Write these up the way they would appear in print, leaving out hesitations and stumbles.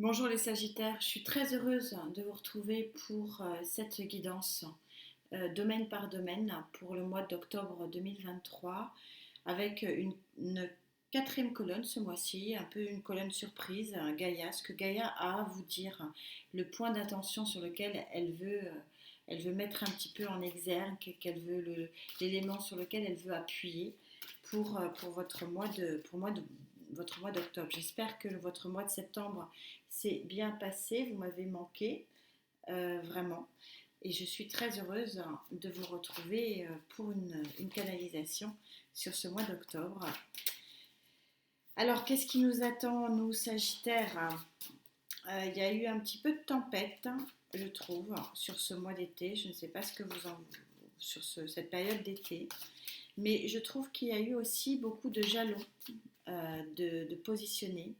Bonjour les Sagittaires, je suis très heureuse de vous retrouver pour cette guidance domaine par domaine pour le mois d'octobre 2023 avec une quatrième colonne ce mois-ci, un peu une colonne surprise, Gaïa, ce que Gaïa a à vous dire, le point d'attention sur lequel elle veut mettre un petit peu en exergue, l'élément sur lequel elle veut appuyer pour votre mois d'octobre. J'espère que votre mois de septembre s'est bien passé. Vous m'avez manqué, vraiment. Et je suis très heureuse de vous retrouver pour une canalisation sur ce mois d'octobre. Alors, qu'est-ce qui nous attend, nous, Sagittaires? Il y a eu un petit peu de tempête, je trouve, sur ce mois d'été. Je ne sais pas ce que vous en... cette période d'été. Mais je trouve qu'il y a eu aussi beaucoup de jalons de positionner.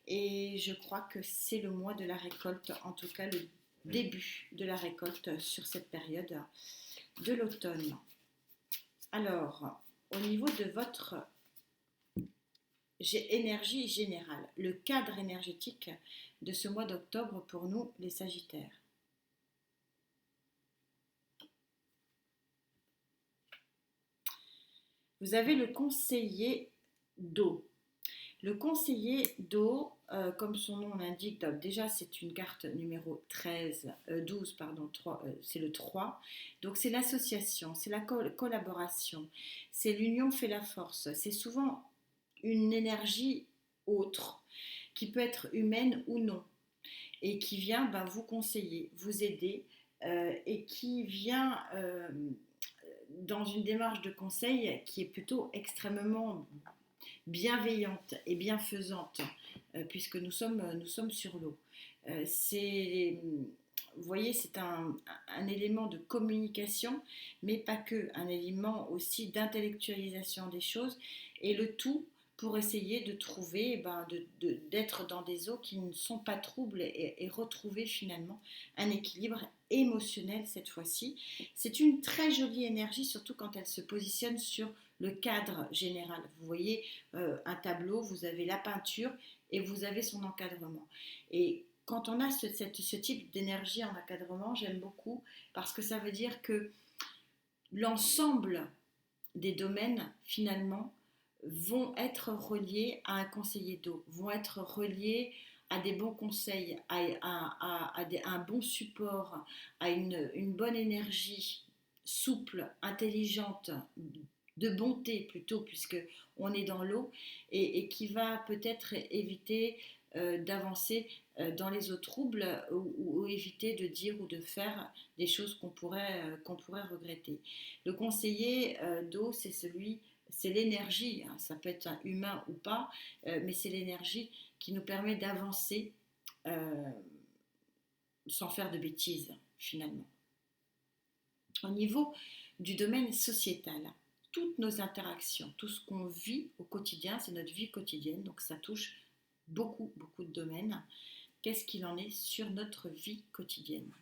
Et je crois que c'est le mois de la récolte, en tout cas le début de la récolte sur cette période de l'automne. Alors, au niveau de votre énergie générale, le cadre énergétique de ce mois d'octobre pour nous, les Sagittaires. Vous avez le conseiller d'eau. Le conseiller d'eau, comme son nom l'indique, déjà c'est une carte numéro 12, pardon, 3, c'est le 3. Donc c'est l'association, c'est la collaboration, c'est l'union fait la force. C'est souvent une énergie autre, qui peut être humaine ou non, et qui vient vous conseiller, vous aider, et qui vient dans une démarche de conseil qui est plutôt extrêmement bienveillante et bienfaisante, puisque nous sommes sur l'eau. Vous voyez, c'est un élément de communication, mais pas que, un élément aussi d'intellectualisation des choses, et le tout pour essayer de trouver, d'être dans des eaux qui ne sont pas troubles et retrouver finalement un équilibre émotionnel cette fois-ci. C'est une très jolie énergie, surtout quand elle se positionne sur le cadre général. Vous voyez un tableau, vous avez la peinture et vous avez son encadrement. Et quand on a ce type d'énergie en encadrement, j'aime beaucoup parce que ça veut dire que l'ensemble des domaines, finalement, vont être reliés à un conseiller d'eau, vont être reliés à des bons conseils, à un bon support, à une bonne énergie souple, intelligente, de bonté plutôt, puisque on est dans l'eau, et qui va peut-être éviter d'avancer dans les eaux troubles, ou éviter de dire ou de faire des choses qu'on pourrait regretter. Le conseiller d'eau, c'est l'énergie, hein, ça peut être un humain ou pas, mais c'est l'énergie qui nous permet d'avancer euh, sans faire de bêtises finalement. Au niveau du domaine sociétal, toutes nos interactions, tout ce qu'on vit au quotidien, c'est notre vie quotidienne, donc ça touche beaucoup de domaines. Qu'est-ce qu'il en est sur notre vie quotidienne?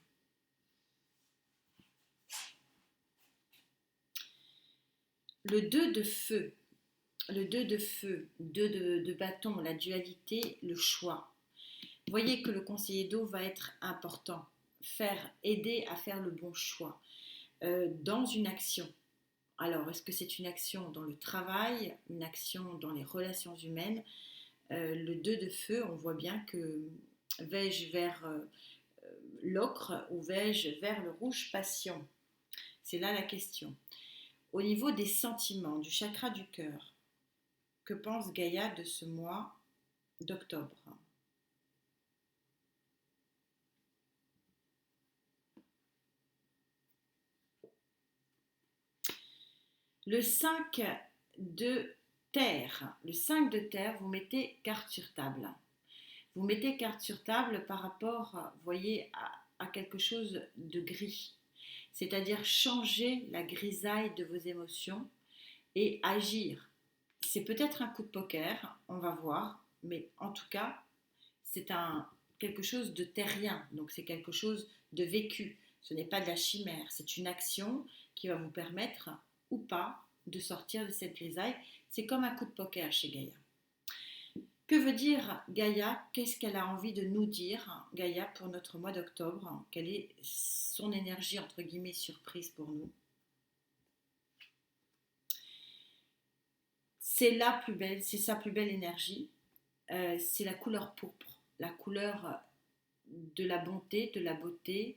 Le 2 de feu, le 2 de feu, 2 de bâton, la dualité, le choix. Vous voyez que le conseiller d'eau va être important, aider à faire le bon choix dans une action. Alors, est-ce que c'est une action dans le travail, une action dans les relations humaines? Le 2 de feu, on voit bien que vais-je vers l'ocre ou vais-je vers le rouge passion? C'est là la question. Au niveau des sentiments, du chakra du cœur, que pense Gaïa de ce mois d'octobre? Le 5 de terre. Le 5 de terre, vous mettez carte sur table. Vous mettez carte sur table par rapport, vous voyez, à quelque chose de gris. C'est-à-dire changer la grisaille de vos émotions et agir. C'est peut-être un coup de poker, on va voir, mais en tout cas, c'est quelque chose de terrien, donc c'est quelque chose de vécu. Ce n'est pas de la chimère, c'est une action qui va vous permettre ou pas de sortir de cette grisaille. C'est comme un coup de poker chez Gaïa. Que veut dire Gaïa? Qu'est-ce qu'elle a envie de nous dire, Gaïa, pour notre mois d'octobre? Quelle est son énergie, entre guillemets, surprise pour nous? C'est la plus belle, c'est sa plus belle énergie. C'est la couleur pourpre, la couleur de la bonté, de la beauté,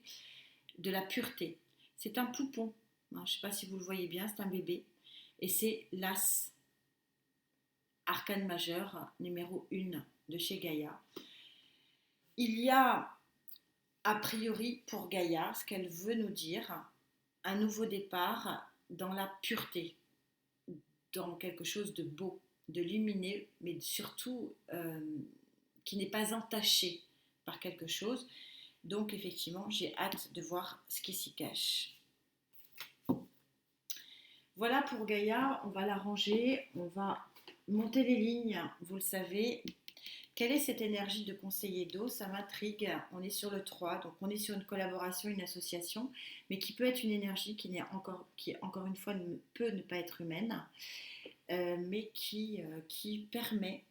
de la pureté. C'est un poupon. Je ne sais pas si vous le voyez bien, c'est un bébé. Et c'est l'as, arcane majeur, numéro 1 de chez Gaïa. Il y a, a priori, pour Gaïa, ce qu'elle veut nous dire, un nouveau départ dans la pureté, dans quelque chose de beau, de lumineux, mais surtout qui n'est pas entaché par quelque chose. Donc effectivement, j'ai hâte de voir ce qui s'y cache. Voilà pour Gaïa, on va la ranger, on va monter les lignes, vous le savez. Quelle est cette énergie de conseiller d'eau? Ça m'intrigue. On est sur le 3, donc on est sur une collaboration, une association, mais qui peut être une énergie qui encore une fois peut ne pas être humaine, mais qui permet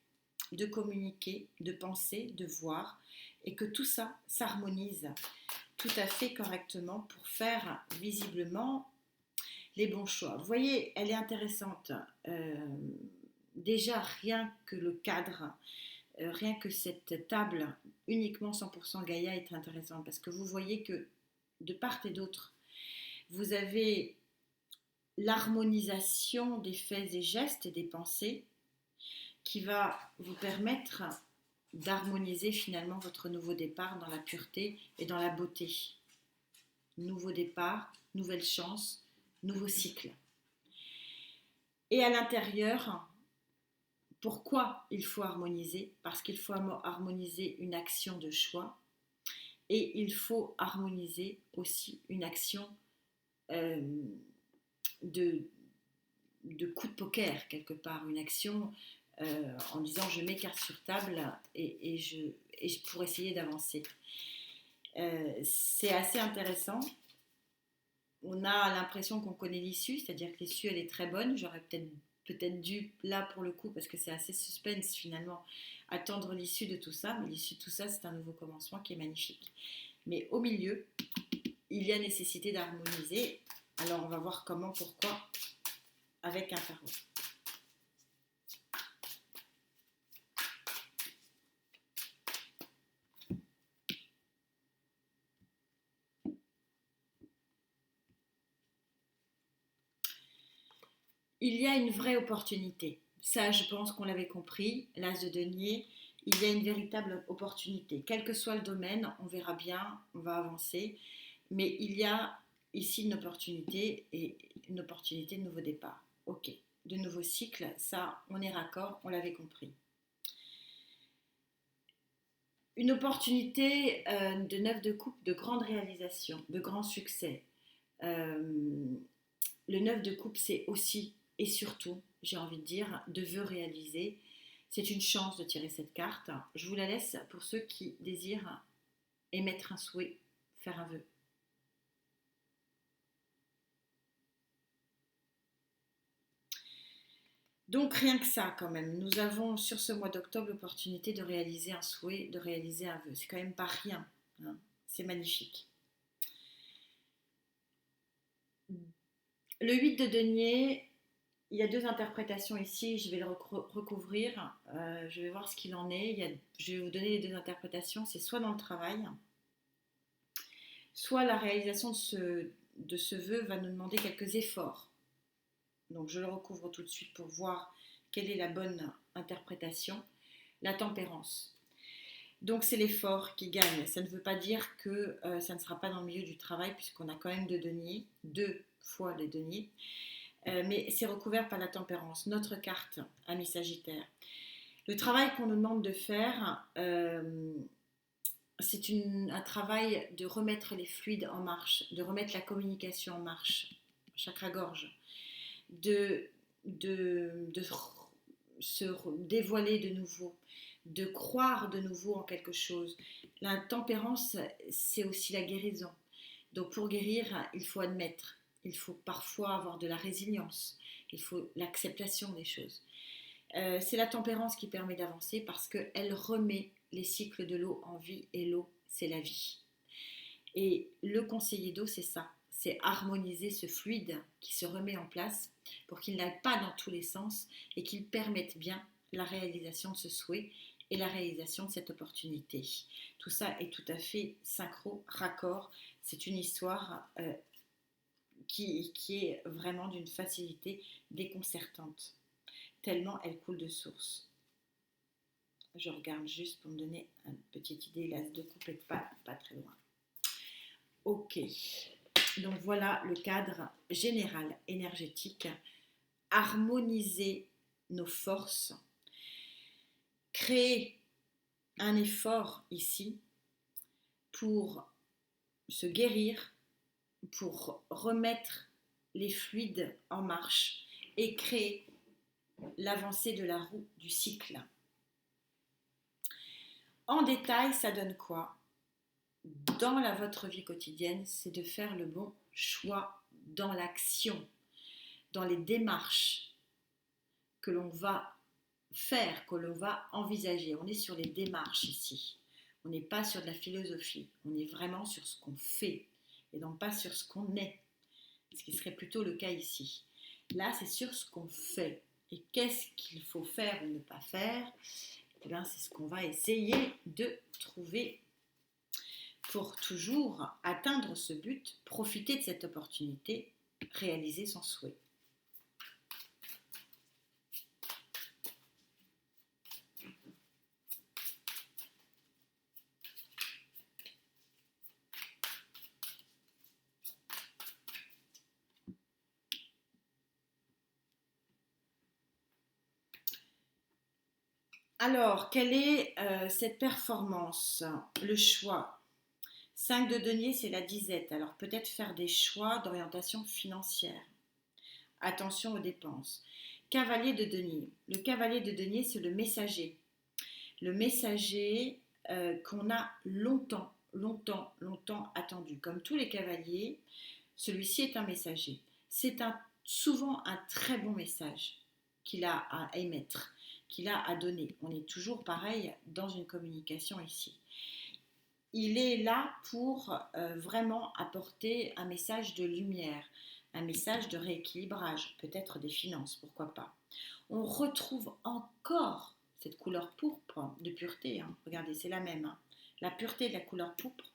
de communiquer, de penser, de voir, et que tout ça s'harmonise tout à fait correctement pour faire visiblement les bons choix. Vous voyez, elle est intéressante. Déjà, rien que le cadre, rien que cette table uniquement 100% Gaïa est intéressante parce que vous voyez que de part et d'autre, vous avez l'harmonisation des faits et gestes et des pensées qui va vous permettre d'harmoniser finalement votre nouveau départ dans la pureté et dans la beauté. Nouveau départ, nouvelle chance, nouveau cycle. Et à l'intérieur, pourquoi il faut harmoniser? Parce qu'il faut harmoniser une action de choix et il faut harmoniser aussi une action euh, de, de coup de poker quelque part, une action en disant je mets carte sur table et pour essayer d'avancer. C'est assez intéressant. On a l'impression qu'on connaît l'issue, c'est-à-dire que l'issue elle est très bonne. J'aurais peut-être dû, là pour le coup, parce que c'est assez suspense finalement, attendre l'issue de tout ça. Mais l'issue de tout ça, c'est un nouveau commencement qui est magnifique. Mais au milieu, il y a nécessité d'harmoniser. Alors on va voir comment, pourquoi, avec un tarot. Il y a une vraie opportunité. Ça, je pense qu'on l'avait compris. L'as de denier, il y a une véritable opportunité. Quel que soit le domaine, on verra bien, on va avancer. Mais il y a ici une opportunité et une opportunité de nouveau départ. Ok, de nouveau cycle, ça, on est raccord, on l'avait compris. Une opportunité de 9 de coupe, de grande réalisation, de grand succès. Le 9 de coupe, c'est aussi et surtout, j'ai envie de dire, de vœux réalisés. C'est une chance de tirer cette carte. Je vous la laisse pour ceux qui désirent émettre un souhait, faire un vœu. Donc rien que ça quand même, nous avons sur ce mois d'octobre l'opportunité de réaliser un souhait, de réaliser un vœu. C'est quand même pas rien, hein. C'est magnifique. Le 8 de denier, il y a deux interprétations ici, je vais le recouvrir, je vais voir ce qu'il en est. Je vais vous donner les deux interprétations, c'est soit dans le travail, soit la réalisation de ce vœu va nous demander quelques efforts. Donc je le recouvre tout de suite pour voir quelle est la bonne interprétation. La tempérance. Donc c'est l'effort qui gagne. Ça ne veut pas dire que ça ne sera pas dans le milieu du travail puisqu'on a quand même deux fois les deniers. Mais c'est recouvert par la tempérance, notre carte, ami Sagittaire. Le travail qu'on nous demande de faire, c'est un travail de remettre les fluides en marche, de remettre la communication en marche, chakra-gorge, de se dévoiler de nouveau, de croire de nouveau en quelque chose. La tempérance, c'est aussi la guérison. Donc pour guérir, il faut admettre, il faut parfois avoir de la résilience, il faut l'acceptation des choses. C'est la tempérance qui permet d'avancer parce qu'elle remet les cycles de l'eau en vie et l'eau, c'est la vie. Et le conseiller d'eau, c'est ça, c'est harmoniser ce fluide qui se remet en place pour qu'il n'aille pas dans tous les sens et qu'il permette bien la réalisation de ce souhait et la réalisation de cette opportunité. Tout ça est tout à fait synchro, raccord. C'est une histoire qui est vraiment d'une facilité déconcertante, tellement elle coule de source. Je regarde juste pour me donner une petite idée, l'as de coupe n'est pas très loin. Ok, donc voilà le cadre général énergétique. Harmoniser nos forces, créer un effort ici pour se guérir, pour remettre les fluides en marche et créer l'avancée de la roue du cycle. En détail, ça donne quoi? Dans votre vie quotidienne, c'est de faire le bon choix dans l'action, dans les démarches que l'on va faire, que l'on va envisager. On est sur les démarches ici. On n'est pas sur de la philosophie. On est vraiment sur ce qu'on fait et non pas sur ce qu'on est. Ce qui serait plutôt le cas ici. Là, c'est sur ce qu'on fait. Et qu'est-ce qu'il faut faire ou ne pas faire? Eh bien, c'est ce qu'on va essayer de trouver pour toujours atteindre ce but, profiter de cette opportunité, réaliser son souhait. Alors, quelle est cette performance? Le choix. 5 de denier, c'est la disette. Alors, peut-être faire des choix d'orientation financière. Attention aux dépenses. Cavalier de denier. Le cavalier de denier, c'est le messager. Le messager qu'on a longtemps attendu. Comme tous les cavaliers, celui-ci est un messager. C'est souvent un très bon message qu'il a à émettre, qu'il a à donner. On est toujours pareil dans une communication ici. Il est là pour vraiment apporter un message de lumière, un message de rééquilibrage, peut-être des finances, pourquoi pas. On retrouve encore cette couleur pourpre de pureté, hein. Regardez, c'est la même, hein. La pureté de la couleur pourpre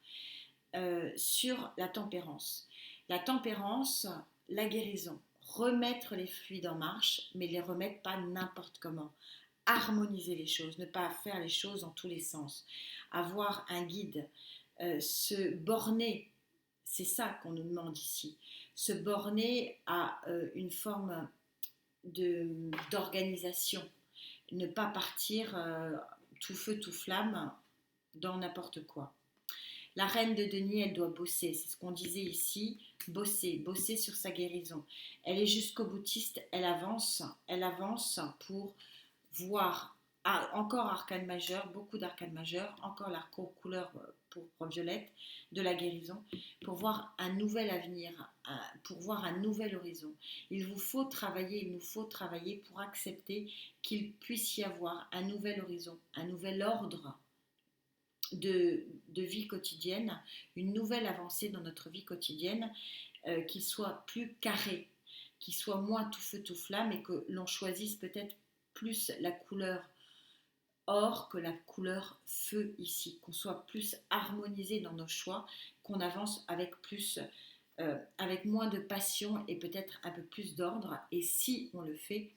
sur la tempérance. La tempérance, la guérison, remettre les fluides en marche, mais les remettre pas n'importe comment. Harmoniser les choses, ne pas faire les choses dans tous les sens. Avoir un guide, se borner, c'est ça qu'on nous demande ici, se borner à une forme d'organisation, ne pas partir tout feu, tout flamme dans n'importe quoi. La reine de denier, elle doit bosser, c'est ce qu'on disait ici, bosser sur sa guérison. Elle est jusqu'au boutiste, elle avance pour voir encore arcane majeur, beaucoup d'arcane majeur, encore la couleur pourpre violette de la guérison, pour voir un nouvel avenir, pour voir un nouvel horizon. Il nous faut travailler pour accepter qu'il puisse y avoir un nouvel horizon, un nouvel ordre de vie quotidienne, une nouvelle avancée dans notre vie quotidienne, qui soit plus carré, qui soit moins tout feu tout flamme et que l'on choisisse peut-être plus la couleur or que la couleur feu ici, qu'on soit plus harmonisé dans nos choix, qu'on avance avec plus, avec moins de passion et peut-être un peu plus d'ordre. Et si on le fait,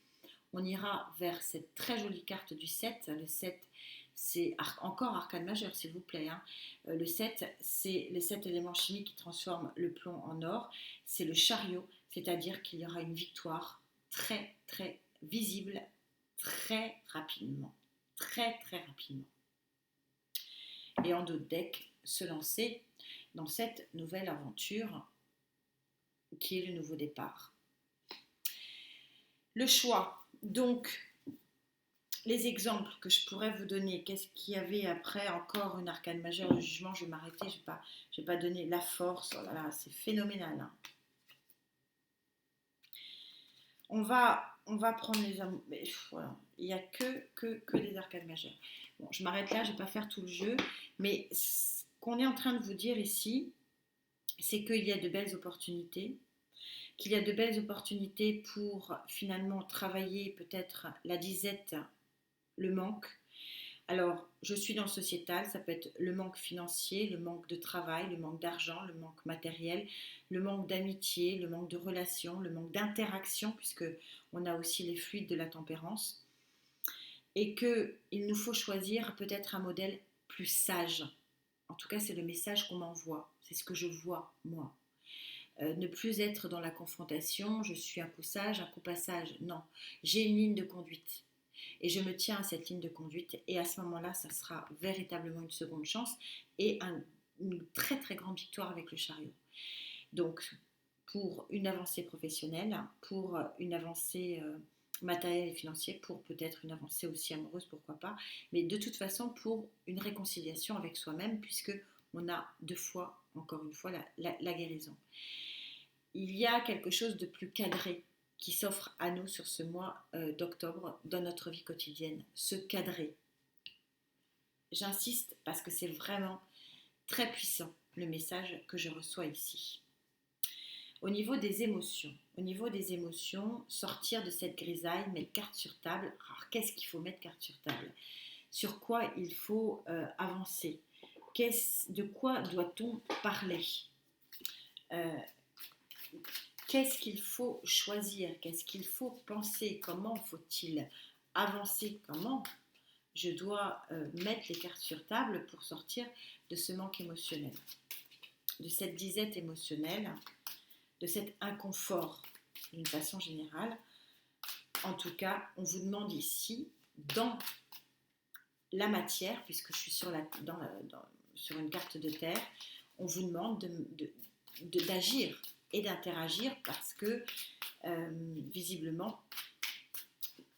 on ira vers cette très jolie carte du 7. Le 7, c'est encore arcane majeur, s'il vous plaît, hein. Le 7, c'est les 7 éléments chimiques qui transforment le plomb en or. C'est le chariot, c'est-à-dire qu'il y aura une victoire très, très visible, très rapidement. Très, très rapidement. Et en d'autres decks, se lancer dans cette nouvelle aventure qui est le nouveau départ. Le choix. Donc, les exemples que je pourrais vous donner, qu'est-ce qu'il y avait après? Encore une arcane majeure, le jugement, je vais m'arrêter, je vais pas donner la force, oh là là, c'est phénoménal, hein. On va on va prendre les amours. Mais voilà, il n'y a que des arcades majeures. Bon, je m'arrête là, je ne vais pas faire tout le jeu. Mais ce qu'on est en train de vous dire ici, c'est qu'il y a de belles opportunités, qu'il y a de belles opportunités pour finalement travailler peut-être la disette, le manque. Alors, je suis dans le sociétal, ça peut être le manque financier, le manque de travail, le manque d'argent, le manque matériel, le manque d'amitié, le manque de relations, le manque d'interaction, puisque on a aussi les fluides de la tempérance, et qu'il nous faut choisir peut-être un modèle plus sage. En tout cas, c'est le message qu'on m'envoie, c'est ce que je vois, moi. Ne plus être dans la confrontation, je suis un coup sage, un coup pas sage. Non, j'ai une ligne de conduite et je me tiens à cette ligne de conduite et à ce moment-là, ça sera véritablement une seconde chance et une très très grande victoire avec le chariot. Donc, pour une avancée professionnelle, pour une avancée matérielle et financière, pour peut-être une avancée aussi amoureuse, pourquoi pas, mais de toute façon pour une réconciliation avec soi-même puisque on a deux fois, encore une fois, la guérison. Il y a quelque chose de plus cadré qui s'offre à nous sur ce mois d'octobre dans notre vie quotidienne. Se cadrer. J'insiste parce que c'est vraiment très puissant le message que je reçois ici. Au niveau des émotions, sortir de cette grisaille, mettre carte sur table. Alors, qu'est-ce qu'il faut mettre carte sur table? Sur quoi il faut avancer? De quoi doit-on parler? Qu'est-ce qu'il faut choisir? Qu'est-ce qu'il faut penser? Comment faut-il avancer? Comment je dois mettre les cartes sur table pour sortir de ce manque émotionnel, de cette disette émotionnelle, de cet inconfort d'une façon générale? En tout cas, on vous demande ici, dans la matière, puisque je suis sur une carte de terre, on vous demande d'agir et d'interagir parce que visiblement,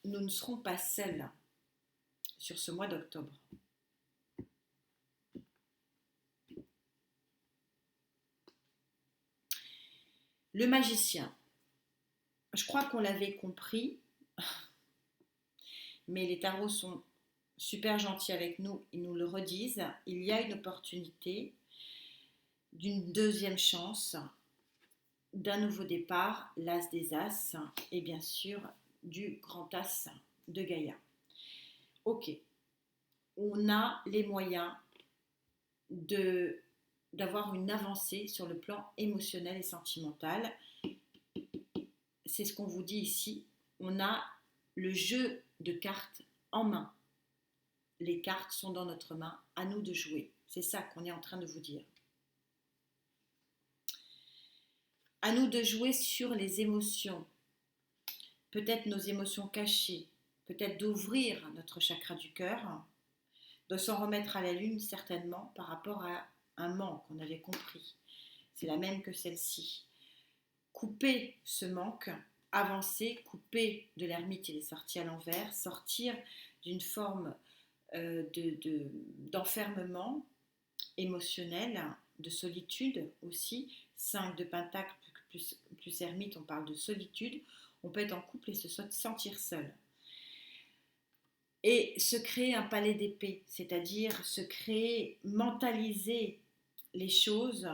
nous ne serons pas seuls sur ce mois d'octobre. Le magicien, je crois qu'on l'avait compris, mais les tarots sont super gentils avec nous, ils nous le redisent, il y a une opportunité d'une deuxième chance, d'un nouveau départ, l'as des as, et bien sûr du grand as de Gaïa. Ok, on a les moyens d'avoir une avancée sur le plan émotionnel et sentimental. C'est ce qu'on vous dit ici. On a le jeu de cartes en main. Les cartes sont dans notre main, à nous de jouer. C'est ça qu'on est en train de vous dire. À nous de jouer sur les émotions. Peut-être nos émotions cachées. Peut-être d'ouvrir notre chakra du cœur. De s'en remettre à la lune certainement par rapport à un manque, on avait compris. C'est la même que celle-ci. Couper ce manque, avancer, couper de l'ermite, il est sorti à l'envers, sortir d'une forme d'enfermement émotionnel, de solitude aussi. 5 de pentacle plus ermite, on parle de solitude. On peut être en couple et se sentir seul. Et se créer un palais d'épée, c'est-à-dire se créer, mentaliser les choses,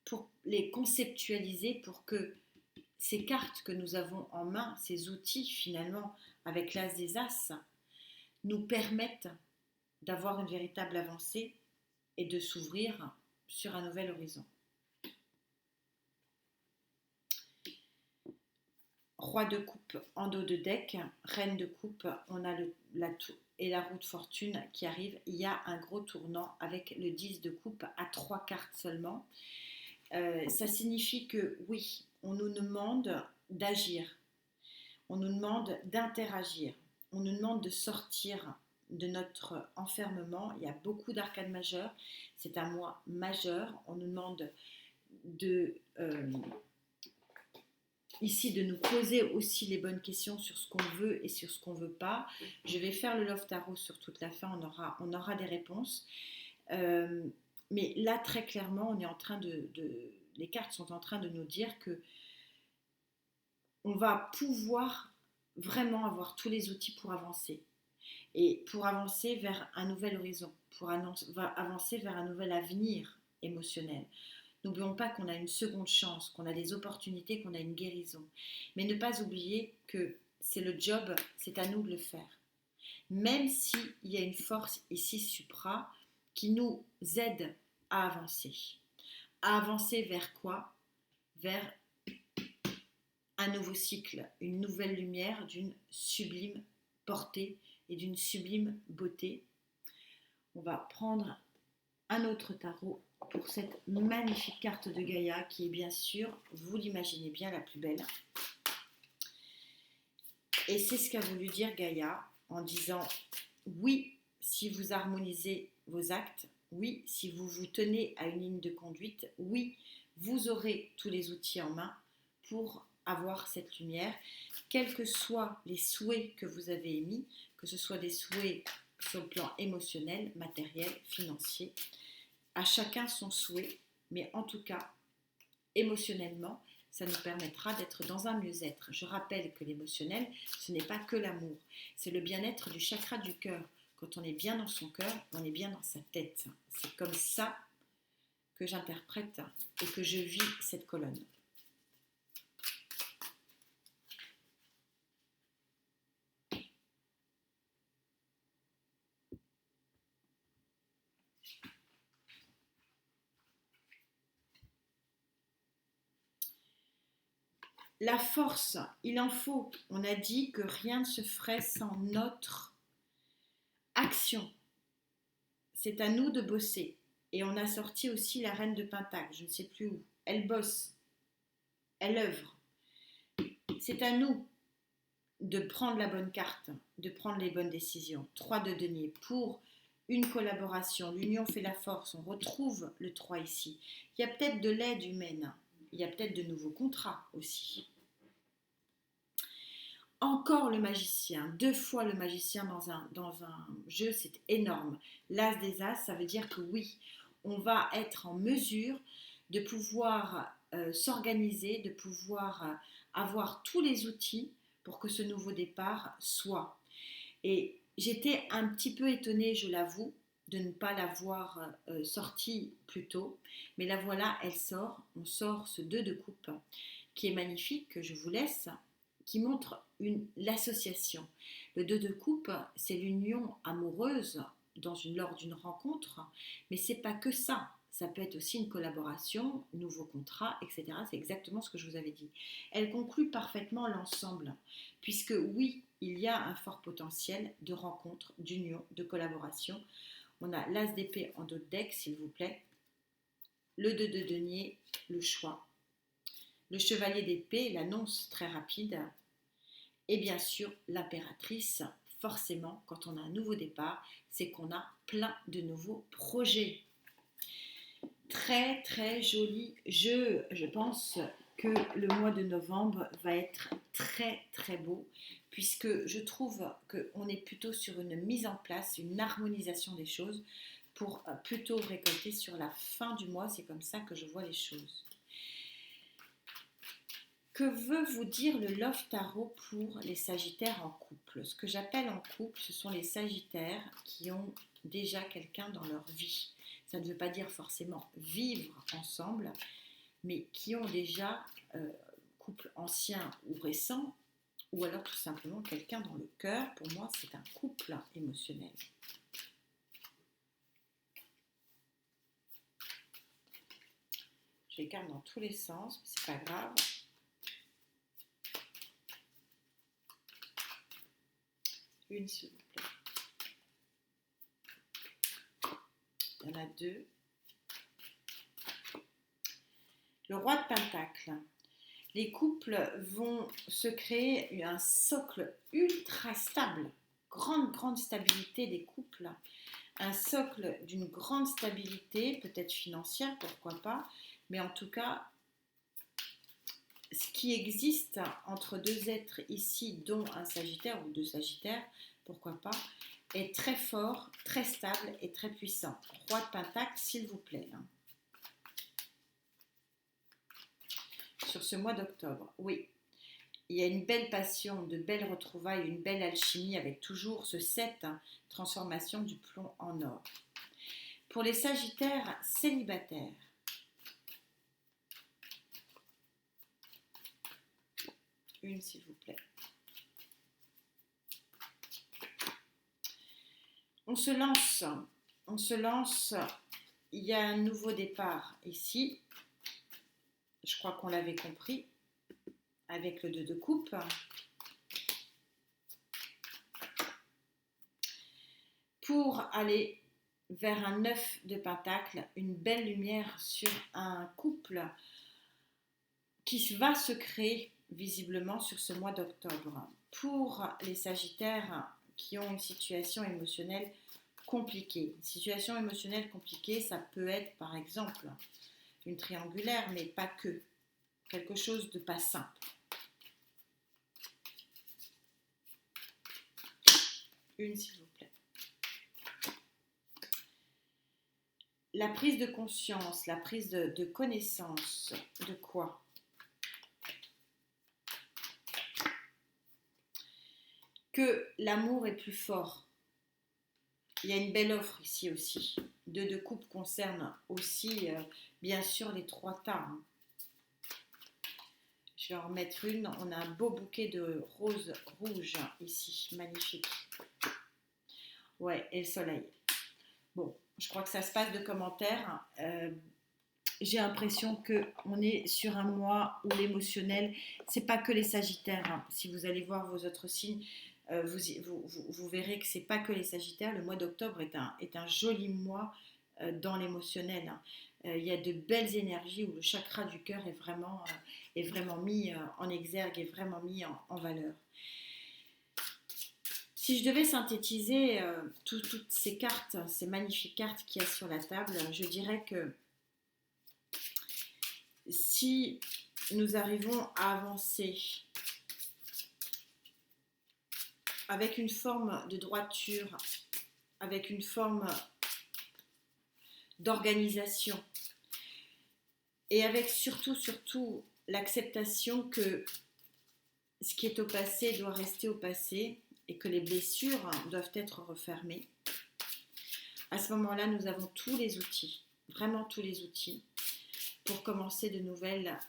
pour les conceptualiser, pour que ces cartes que nous avons en main, ces outils finalement, avec l'as des as, nous permettent d'avoir une véritable avancée et de s'ouvrir sur un nouvel horizon. Roi de coupe en dos de deck, reine de coupe, on a la tour et la roue de fortune qui arrive. Il y a un gros tournant avec le 10 de coupe à 3 cartes seulement. Ça signifie que oui, on nous demande d'agir, on nous demande d'interagir, on nous demande de sortir de notre enfermement. Il y a beaucoup d'arcades majeures, c'est un mois majeur, on nous demande ici de nous poser aussi les bonnes questions sur ce qu'on veut et sur ce qu'on ne veut pas. Je vais faire le Love Tarot sur toute la fin, on aura des réponses. Mais là, très clairement, on est en train les cartes sont en train de nous dire que on va pouvoir vraiment avoir tous les outils pour avancer. Et pour avancer vers un nouvel horizon, pour avancer vers un nouvel avenir émotionnel. N'oublions pas qu'on a une seconde chance, qu'on a des opportunités, qu'on a une guérison. Mais ne pas oublier que c'est le job, c'est à nous de le faire. Même s'il y a une force ici supra qui nous aide à avancer. À avancer vers quoi? Vers un nouveau cycle, une nouvelle lumière d'une sublime portée et d'une sublime beauté. On va prendre un autre tarot pour cette magnifique carte de Gaïa qui est bien sûr, vous l'imaginez bien, la plus belle. Et c'est ce qu'a voulu dire Gaïa en disant oui, si vous harmonisez vos actes, oui, si vous vous tenez à une ligne de conduite, oui, vous aurez tous les outils en main pour avoir cette lumière, quels que soient les souhaits que vous avez émis, que ce soit des souhaits sur le plan émotionnel, matériel, financier, à chacun son souhait, mais en tout cas, émotionnellement, ça nous permettra d'être dans un mieux-être. Je rappelle que l'émotionnel, ce n'est pas que l'amour, c'est le bien-être du chakra du cœur. Quand on est bien dans son cœur, on est bien dans sa tête. C'est comme ça que j'interprète et que je vis cette colonne. La force, il en faut. On a dit que rien ne se ferait sans notre action. C'est à nous de bosser. Et on a sorti aussi la reine de Pentacle, je ne sais plus où. Elle bosse, elle œuvre. C'est à nous de prendre la bonne carte, de prendre les bonnes décisions. 3 de denier pour une collaboration. L'union fait la force. On retrouve le 3 ici. Il y a peut-être de l'aide humaine. Il y a peut-être de nouveaux contrats aussi. Encore le magicien, 2 fois le magicien dans un jeu, c'est énorme. L'as des as, ça veut dire que oui, on va être en mesure de pouvoir s'organiser, de pouvoir avoir tous les outils pour que ce nouveau départ soit. Et j'étais un petit peu étonnée, je l'avoue, de ne pas l'avoir sortie plus tôt. Mais la voilà, elle sort. On sort ce 2 de coupe qui est magnifique, que je vous laisse, qui montre l'association. Le 2 de coupe, c'est l'union amoureuse lors d'une rencontre, mais c'est pas que ça. Ça peut être aussi une collaboration, nouveau contrat, etc. C'est exactement ce que je vous avais dit. Elle conclut parfaitement l'ensemble, puisque oui, il y a un fort potentiel de rencontre, d'union, de collaboration. On a l'as d'épée en dos de deck, s'il vous plaît. Le 2 de denier, le choix. Le chevalier d'épée, l'annonce très rapide. Et bien sûr, l'impératrice, forcément, quand on a un nouveau départ, c'est qu'on a plein de nouveaux projets. Très très joli jeu. Je pense que le mois de novembre va être très très beau, puisque je trouve qu'on est plutôt sur une mise en place, une harmonisation des choses, pour plutôt récolter sur la fin du mois. C'est comme ça que je vois les choses. Que veut vous dire le Love Tarot pour les Sagittaires en couple? Ce que j'appelle en couple, ce sont les Sagittaires qui ont déjà quelqu'un dans leur vie. Ça ne veut pas dire forcément vivre ensemble, mais qui ont déjà couple ancien ou récent, ou alors tout simplement quelqu'un dans le cœur. Pour moi, c'est un couple émotionnel. Je les garde dans tous les sens, mais c'est pas grave. Une, s'il vous plaît. Il y en a 2. Le roi de Pentacle. Les couples vont se créer un socle ultra stable. Grande stabilité des couples. Un socle d'une grande stabilité, peut-être financière, pourquoi pas. Mais en tout cas, ce qui existe entre 2 êtres ici, dont un Sagittaire ou 2 Sagittaires, pourquoi pas, est très fort, très stable et très puissant. Roi de Pentacle, s'il vous plaît. Sur ce mois d'octobre, oui. il y a une belle passion, de belles retrouvailles, une belle alchimie avec toujours ce 7, transformation du plomb en or. Pour les Sagittaires célibataires, une s'il vous plaît. On se lance, il y a un nouveau départ ici, je crois qu'on l'avait compris, avec le 2 de coupe. Pour aller vers un 9 de pentacle, une belle lumière sur un couple qui va se créer visiblement sur ce mois d'octobre. Pour les Sagittaires qui ont une situation émotionnelle compliquée. Une situation émotionnelle compliquée, ça peut être par exemple une triangulaire, mais pas que. Quelque chose de pas simple. Une s'il vous plaît. La prise de conscience, la prise de connaissance de quoi? Que l'amour est plus fort. Il y a une belle offre ici aussi. 2 de coupe concerne aussi, bien sûr, les 3 tas. Je vais en remettre une. On a un beau bouquet de roses rouges ici. Magnifique. Ouais, et le soleil. Bon, je crois que ça se passe de commentaires. J'ai l'impression qu'on est sur un mois où l'émotionnel, c'est pas que les Sagittaires. Si vous allez voir vos autres signes, vous verrez que c'est pas que les Sagittaires. Le mois d'octobre est un joli mois dans l'émotionnel. Il y a de belles énergies où le chakra du cœur est vraiment mis en exergue, est vraiment mis en valeur. Si je devais synthétiser toutes ces cartes, ces magnifiques cartes qu'il y a sur la table, je dirais que si nous arrivons à avancer avec une forme de droiture, avec une forme d'organisation et avec surtout l'acceptation que ce qui est au passé doit rester au passé et que les blessures doivent être refermées, à ce moment-là, nous avons tous les outils, vraiment tous les outils, pour commencer de nouvelles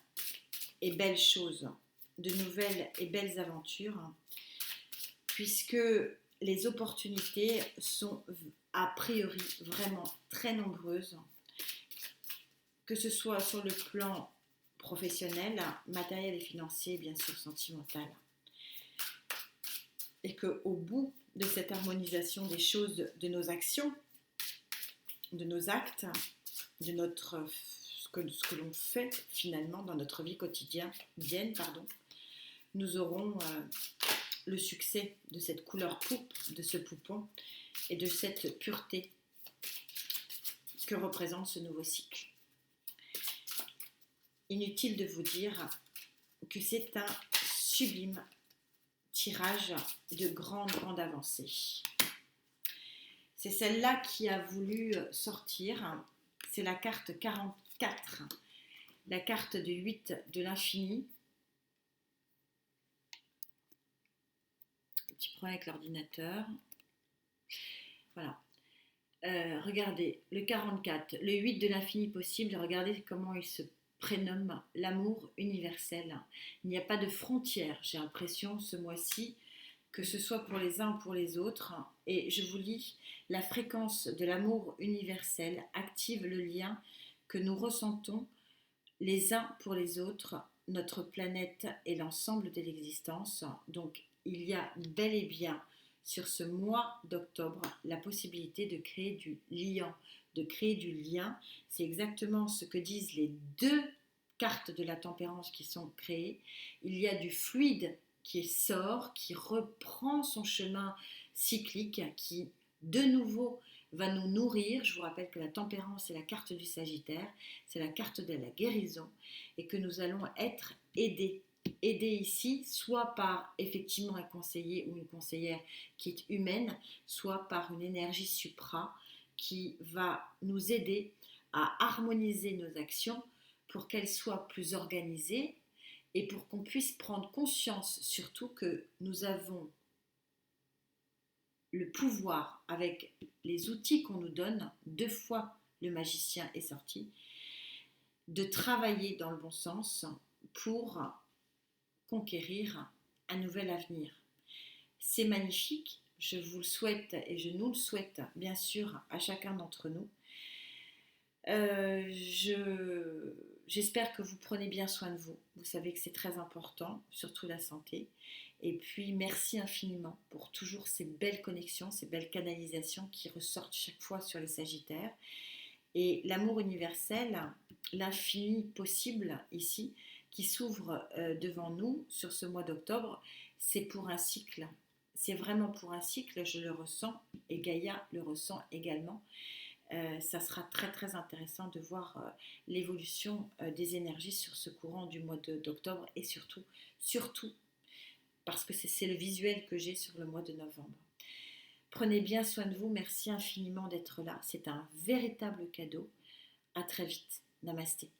et belles choses, de nouvelles et belles aventures, puisque les opportunités sont a priori vraiment très nombreuses, que ce soit sur le plan professionnel, matériel et financier, bien sûr sentimental. Et qu'au bout de cette harmonisation des choses, de nos actions, de nos actes, de ce que l'on fait finalement dans notre vie quotidienne, nous aurons le succès de cette couleur pourpre, de ce poupon et de cette pureté que représente ce nouveau cycle. Inutile de vous dire que c'est un sublime tirage de grande avancée. C'est celle-là qui a voulu sortir, c'est la carte 44, la carte de 8 de l'infini. Petit problème avec l'ordinateur. Voilà. Regardez, le 44, le 8 de l'infini possible, regardez comment il se prénomme l'amour universel. Il n'y a pas de frontières, j'ai l'impression, ce mois-ci, que ce soit pour les uns ou pour les autres. Et je vous lis, la fréquence de l'amour universel active le lien que nous ressentons les uns pour les autres, notre planète et l'ensemble de l'existence. Donc, il y a bel et bien sur ce mois d'octobre la possibilité de créer du lien, de créer du lien. C'est exactement ce que disent les 2 cartes de la tempérance qui sont créées. Il y a du fluide qui sort, qui reprend son chemin cyclique, qui de nouveau va nous nourrir. Je vous rappelle que la tempérance est la carte du Sagittaire, c'est la carte de la guérison et que nous allons être aidés ici, soit par effectivement un conseiller ou une conseillère qui est humaine, soit par une énergie supra qui va nous aider à harmoniser nos actions pour qu'elles soient plus organisées et pour qu'on puisse prendre conscience surtout que nous avons le pouvoir, avec les outils qu'on nous donne, 2 fois le magicien est sorti, de travailler dans le bon sens pour conquérir un nouvel avenir. C'est magnifique, je vous le souhaite et je nous le souhaite bien sûr à chacun d'entre nous. J'espère que vous prenez bien soin de vous. Vous savez que c'est très important, surtout la santé. Et puis merci infiniment pour toujours ces belles connexions, ces belles canalisations qui ressortent chaque fois sur les Sagittaires. Et l'amour universel, l'infini possible ici, qui s'ouvre devant nous sur ce mois d'octobre, c'est pour un cycle. C'est vraiment pour un cycle, je le ressens, et Gaïa le ressent également. Ça sera très très intéressant de voir l'évolution des énergies sur ce courant du mois d'octobre et surtout, parce que c'est le visuel que j'ai sur le mois de novembre. Prenez bien soin de vous, merci infiniment d'être là, c'est un véritable cadeau. À très vite, namasté.